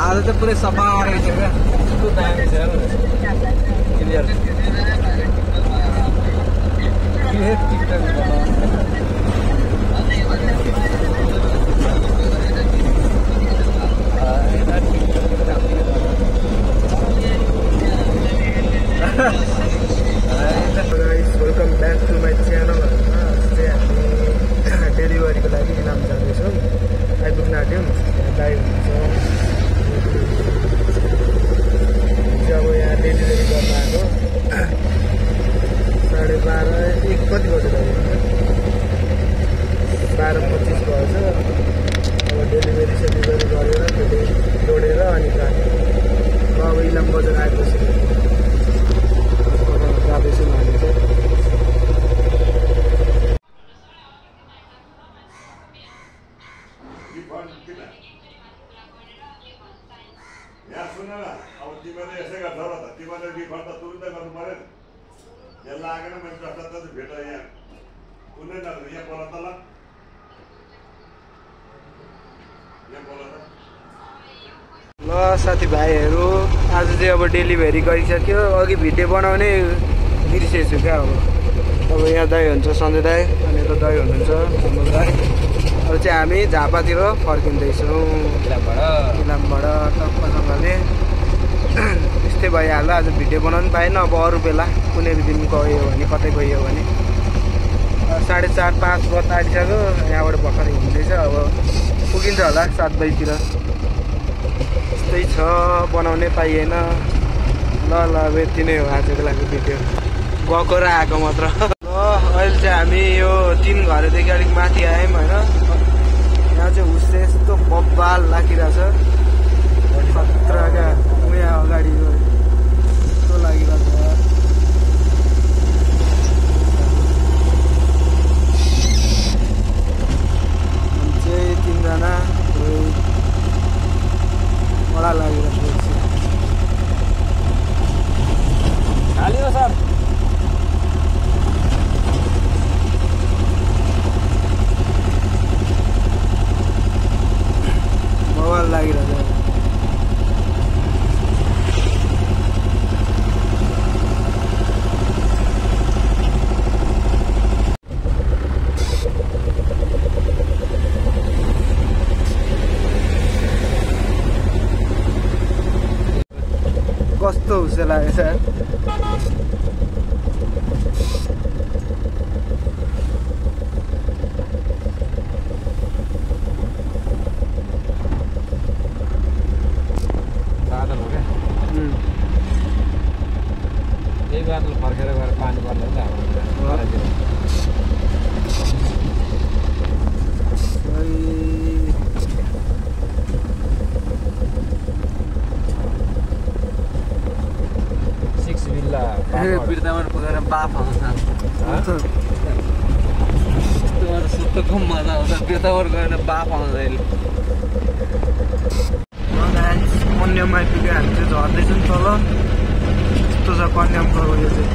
आज त पुरै सफा रहेछ क्या कस्तो दामी छ clear TikTok welcome back to my channel हामी डेलिभरीको लागि इलाम जाँदैछौँ आइपुग्न आँट्यौँ दाइ हुन्छ अब यहाँ डेलिभरी गर्न आएको 12:30 1 कति बज्यो दाइ 12:25 भएछ अब डेलिभरी सेलिभरी गरेर फेरि जोडेर अनि जाने अब इलाम बजार आएपछि जाँदैछौँ हामी चाहिँ यहाँ सुन न अब तिमीले यसै गर्छौ र त तिमीले रिफन्ड त तुरुन्तै गर्नु पर्यो नि यहाँ लागेन मैले जस्तो भेट यहाँ कुनै न यहाँ बोल त ल यहाँ बोल त ल साथीभाइहरू आज चाहिँ अब डेलिभरी गरिसक्यो अघि भिडियो बनाउने बिर्सेछु क्या अब यहाँ दाइ हुन्छ सन्जय दाइ अनि यता दाइ हुनुहुन्छ हाम्रो दाइ अब चाहिँ हामी झापातिर फर्किँदैछौँ इलामबाट टक्कसँगले त्यस्तै भइहाल्यो आज भिडियो बनाउनु पाएन अब अरू बेला कुनै दिन गयो भने कतै गयो भने 4:30-5 बज्न आँटिसक्यो यहाँबाट भर्खर हिँड्दैछ अब पुगिन्छ होला 7 बजीतिर त्यस्तै छ बनाउनै पाइएन ल अब यति नै हो आजको लागि भिडियो गएको र आएको मात्र ल अहिले चाहिँ हामी यो 3 घरदेखि अलिक माथि आयौँ होइन यहाँ चाहिँ हुस्से यस्तो बब्बाल लागिरहेछ खतराका यहाँ अगाडि यस्तो लागिरहेछ चाहिँ 3 जना बडा लागिरहेछ खाली हो सर बवाल लागिरहेछ कस्तो हुस्से लागेछ यही बाटो फर्केर गएर पानी पर्दैन त हाम्रो 6 बिल्ला बिर्ताबाट पुगेर बाफ आउँछ सुत्तको मजा आउँछ बिर्ताबाट गएर बाफ आउँछ अहिले कन्याम आइपुग्यो हामी चाहिँ झर्दैछौँ तल यस्तो छ कन्यामको यो चाहिँ